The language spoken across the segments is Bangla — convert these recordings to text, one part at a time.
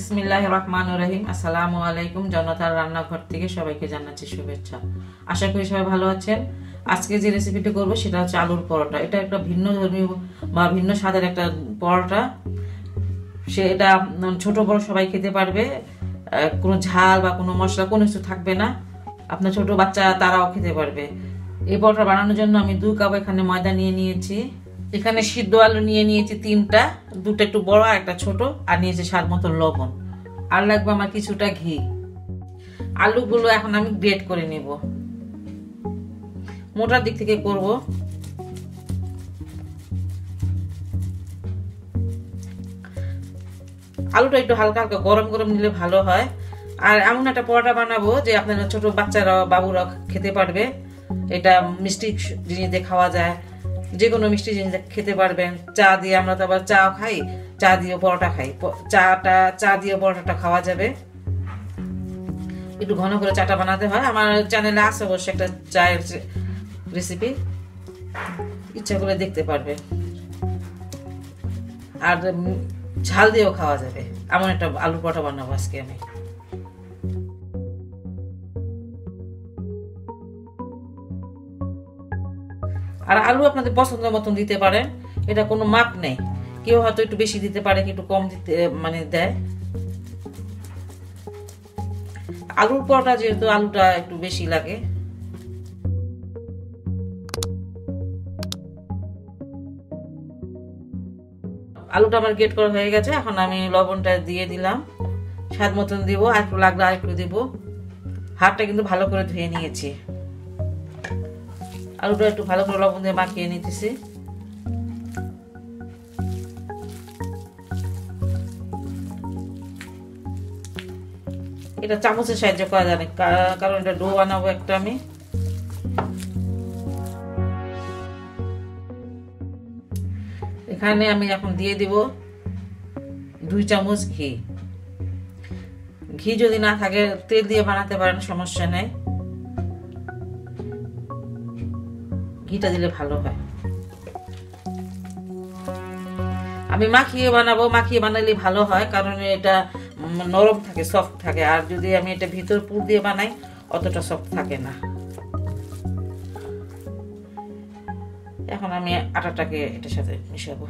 বিসমিল্লাহির রহমানির রহিম। আসসালামু আলাইকুম। জনতার রান্নাঘর থেকে সবাইকে জানাচ্ছি শুভেচ্ছা। আশা করি সবাই ভালো আছেন। আজকে যে রেসিপিটি করব সেটা হচ্ছে আলুর পরোটা। এটা একটা ভিন্ন ধর্মীয় বা ভিন্ন স্বাদের একটা পরোটা। এটা ছোট বড় সবাই খেতে পারবে। কোনো ঝাল বা কোনো মশলা কোনো কিছু থাকবে না। আপনার ছোট বাচ্চা তারাও খেতে পারবে। এই পরোটা বানানোর জন্য আমি 2 কাপ এখানে ময়দা নিয়ে নিয়েছি। এখানে সিদ্ধ আলু নিয়ে নিয়েছি 3টা, 2টা একটু বড় আর একটা ছোট, আর নিয়েছি স্বাদ মতো লবণ, আর লাগবে আমার কিছুটা ঘি। আলুগুলো এখন আমি গ্রেট করে নেব। মোটার দিক থেকে করব। আলুটা একটু হালকা হালকা গরম গরম নিলে ভালো হয়। আর এমন একটা পরোটা বানাবো যে আপনার ছোট বাচ্চারা বাবুরা খেতে পারবে। এটা মিষ্টি জিনিস দিয়ে খাওয়া যায়, যে কোনো মিষ্টি জিনিস খেতে পারবেন। চা দিয়ে, আমরা তো আবার চা খাই, চা দিয়ে পরোটা খাই। চা দিয়ে পরোটাটা খাওয়া যাবে। একটু ঘন করে চাটা বানাতে হয়। আমার চ্যানেলে আছে অবশ্য একটা চায়ের রেসিপি, ইচ্ছা করে দেখতে পারবে। আর ঝাল দিয়েও খাওয়া যাবে। এমন একটা আলু পরোটা বানাবো আজকে আমি। আর আলু আপনাদের পছন্দ মতন দিতে পারেন, এটা কোনো মাপ নেই। কেউ হয়তো একটু বেশি দিতে পারে, একটু কম দিতে দেয়। আলুর পরোটা যেহেতু আলুটা একটু বেশি লাগে। আলুটা আমার গ্রেট করা হয়ে গেছে। এখন আমি লবণটা দিয়ে দিলাম, স্বাদ মতন দিব। আর একটু লাগলে আর একটু দিব। হাতটা কিন্তু ভালো করে ধুয়ে নিয়েছি। আলুটা একটু ভালো করে লবণ দিয়ে মাখিয়ে নিতেছি। এটা চামচের সাহায্যে করা যায় না, কারণ এটা ডো বানাবো একটা আমি। এখানে আমি এখন দিয়ে দিব 2 চামচ ঘি। ঘি যদি না থাকে তেল দিয়ে বানাতে পারেন, সমস্যা নেই। ঘিটা দিলে ভালো হয়। আমি মাখিয়ে বানাবো। মাখিয়ে বানালে ভালো হয়, কারণ এটা নরম থাকে, সফট থাকে। আর যদি আমি এটা ভিতর পুর দিয়ে বানাই, অতটা সফট থাকে না। এখন আমি আটাটাকে এটার সাথে মিশাবো।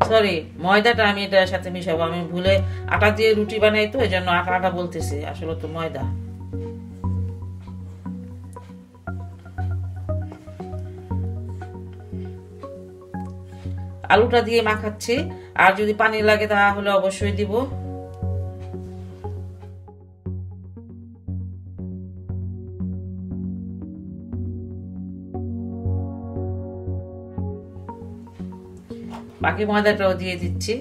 সরি, ময়দাটা আমি এটার সাথে মিশাবো। আমি ভুলে আটা দিয়ে রুটি বানাই, তো এই জন্য আটা আটা বলতেছি, আসলে তো ময়দা। আলুটা দিয়ে মাখাচ্ছি। আর যদি পানি লাগে তাহলে অবশ্যই দিব। বাকি ময়দাটাও দিয়ে দিচ্ছি।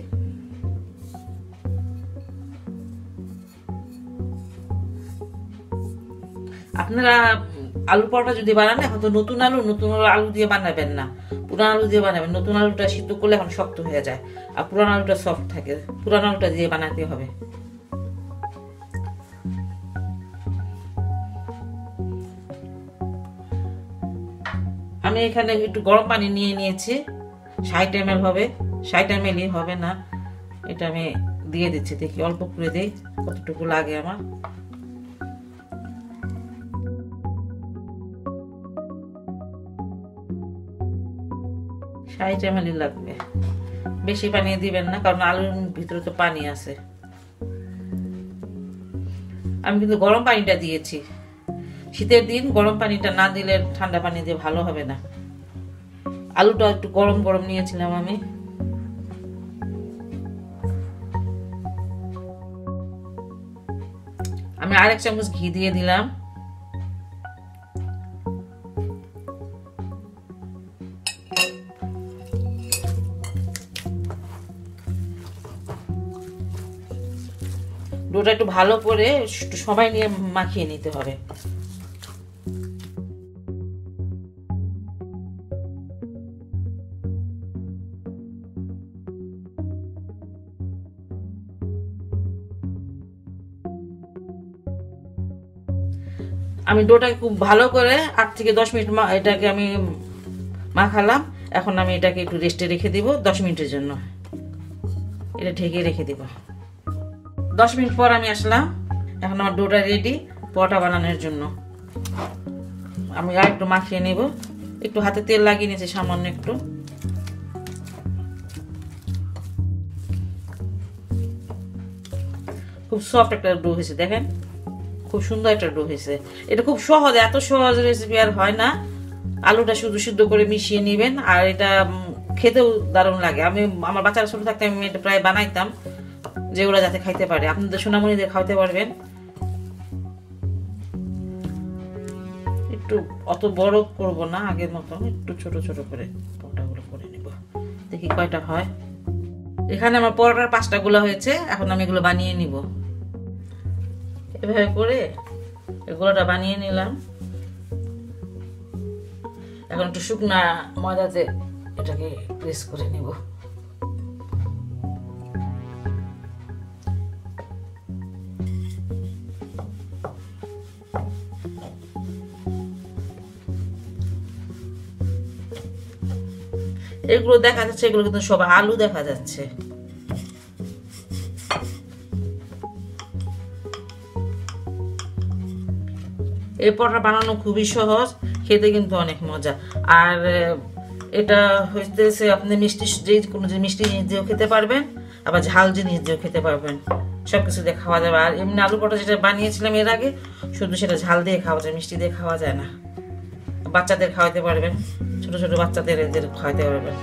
আপনারা আলু পরোটা যদি বানান, এখন তো নতুন আলু দিয়ে বানাবেন না, পুরান আলু দিয়ে বানাবেন। নতুন আলুটা সিদ্ধ করলে এখন শক্ত হয়ে যায়, আর পুরান আলুটা সফট থাকে। পুরান আলুটা দিয়ে বানাতে হবে। আমি এখানে একটু গরম পানি নিয়ে নিয়েছি। 60 ml হবে, 60 ml হবে না। এটা আমি দিয়ে দিচ্ছি, দেখি অল্প করে দিই কতটুকু লাগে আমার। লাগবে। বেশি পানি দিবেন না, কারণ আলুর ভিতরে তো পানি আছে। আমি কিন্তু গরম পানিটা দিয়েছি। শীতের দিন গরম পানিটা না দিলে ঠান্ডা পানি দিয়ে ভালো হবে না। আলুটা একটু গরম গরম নিয়েছিলাম আমি। আমি আরেক চামচ ঘি দিয়ে দিলাম। ডোটা একটু ভালো করে সময় নিয়ে মাখিয়ে নিতে হবে। আমি ডোটাকে খুব ভালো করে 8 থেকে 10 মিনিট এটাকে আমি মাখালাম। এখন আমি এটাকে একটু রেস্টে রেখে দিব 10 মিনিটের জন্য। এটা ঢেকে রেখে দিব। 10 মিনিট পর আমি আসলাম। এখন আমার ডোটা রেডি পরোটা বানানোর জন্য। আমি আর একটু মাখিয়ে নেব। একটু হাতে তেল লাগিয়ে নিয়েছি সামান্য একটু। খুব সফট একটা ডো হয়েছে, দেখেন খুব সুন্দর একটা ডো হয়েছে। এটা খুব সহজ, এত সহজ রেসিপি আর হয় না। আলুটা শুধু সিদ্ধ করে মিশিয়ে নেবেন, আর এটা খেতেও দারুণ লাগে। আমি আমার বাচ্চারা ছোট থাকতে আমি এটা প্রায় বানাইতাম, যেগুলো যাতে খাইতে পারে। আপনাদের সোনামণিদের খাওয়াতে পারবেন। একটু অত বড় করব না, আগের মতো একটু ছোট ছোট করে পরোটাগুলো করে নিব। দেখি কয়টা হয়। এখানে আমার পরোটার 5টা গোলা হয়েছে। এখন আমি এগুলো বানিয়ে নিব। এভাবে করে গোলাটা বানিয়ে নিলাম। এখন একটু শুকনা ময়দাতে এটাকে প্রেস করে নিব। এগুলো দেখা যাচ্ছে, এগুলো কিন্তু সব আলু দেখা যাচ্ছে। এই পরোটা বানানো খুবই সহজ, খেতে কিন্তু অনেক মজা। আর এটা হইতেছে আপনি মিষ্টি, যে কোনো মিষ্টি জিনিস দিয়েও খেতে পারবেন, আবার ঝাল জিনিস দিয়েও খেতে পারবেন। সবকিছু দিয়ে খাওয়া যাবে। আর এমনি আলু পরোটা যেটা বানিয়েছিলাম এর আগে, শুধু সেটা ঝাল দিয়ে খাওয়া যায়, মিষ্টি দিয়ে খাওয়া যায় না। বাচ্চাদের খাওয়াতে পারবেন, ছোট ছোট বাচ্চাদের এদের খাওয়াতে পারবেন।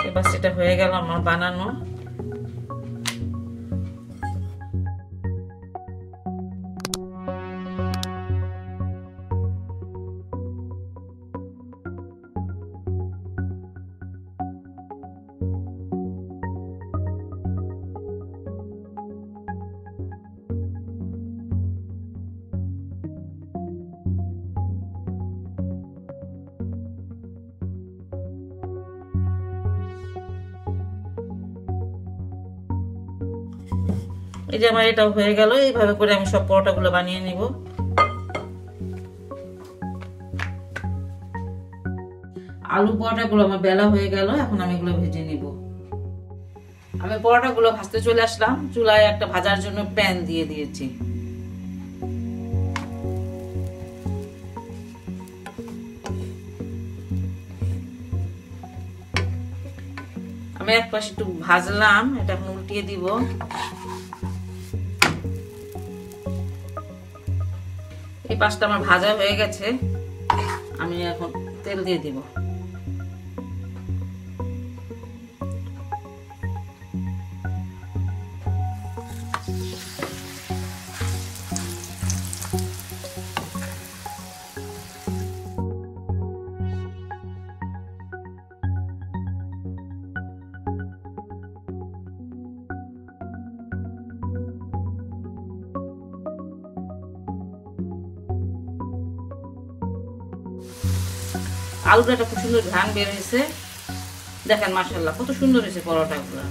এবার সেটা হয়ে গেল আমার বানানো। এই যে আমার এটা হয়ে গেল। এইভাবে করে আমি সব পরোটাগুলো বানিয়ে নিব। আলু পরোটাগুলো আমার বেলা হয়ে গেল। এখন আমি এগুলো ভেজে নিব। আমি পরোটাগুলো ভাজতে চলে আসলাম। চুলায় একটা ভাজার জন্য প্যান দিয়ে দিয়েছি। আমি এক পাশে একটু ভাজলাম, এটা এখন উল্টিয়ে দিব। এই পাশটা আমার ভাজা হয়ে গেছে। আমি এখন তেল দিয়ে দিব। আলুটা একটা খুব সুন্দর ঘ্রাণ বের হয়েছে। দেখেন মাশাআল্লাহ কত সুন্দর হয়েছে পরোটাগুলো।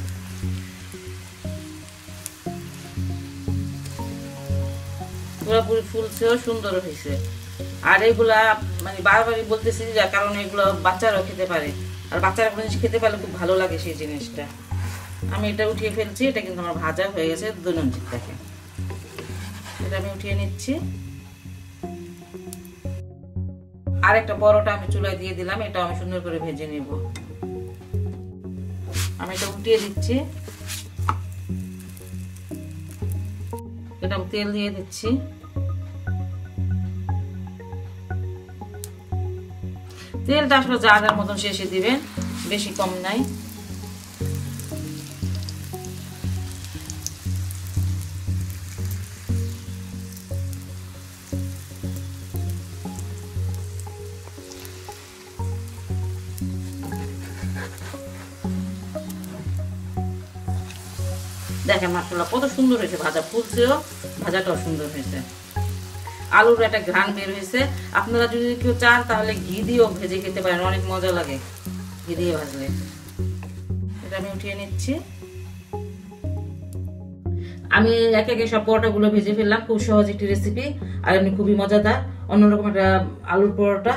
পুরোপুরি ফুলছেও সুন্দর হয়েছে। আর এগুলা মানে বারবারই বলতেছি, যার কারণে এগুলো বাচ্চারাও খেতে পারে। আর বাচ্চারা কোনো জিনিস খেতে পারলে খুব ভালো লাগে সেই জিনিসটা। আমি এটা উঠিয়ে ফেলছি। এটা কিন্তু আমার ভাজা হয়ে গেছে দৈনন্দিন। দেখেন এটা আমি উঠিয়ে নিচ্ছি। আর একটা পরোটা আমি চুলায় দিয়ে দিলাম। এটা আমি সুন্দর করে ভেজে নিব। আমি এটা উঠিয়ে দিচ্ছি। এটা আমি তেল দিয়ে দিচ্ছি। তেলটা আসলে যা যার মতন শেষে দিবেন, বেশি কম নাই। দেখেন মাশাআল্লাহ কত সুন্দর হয়েছে। ভাজা ফুলছেও, ভাজাটাও সুন্দর হয়েছে। আলুর একটা ঘ্রাণ বের হয়েছে। আপনারা যদি কেউ চান তাহলে ঘি দিয়েও ভেজে খেতে পারেন, অনেক মজা লাগে ঘি দিয়ে ভাজলে। এটা আমি উঠিয়ে নিচ্ছি। আমি একে একে সব পরোটাগুলো ভেজে ফেললাম। খুব সহজ একটি রেসিপি, আর এমনি খুবই মজাদার, অন্যরকম একটা আলুর পরোটা।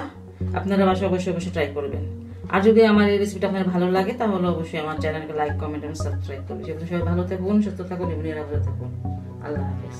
আপনারা বাসায় অবশ্যই অবশ্যই ট্রাই করবেন। আর যদি আমার এই রেসিপিটা আপনার ভালো লাগে তাহলে অবশ্যই আমার চ্যানেলকে লাইক, কমেন্ট এবং সাবস্ক্রাইব করবেন। সেগুলো সবাই ভালো থাকুন, সুস্থ থাকুন এবং নিরাপদে থাকুন। আল্লাহ হাফেজ।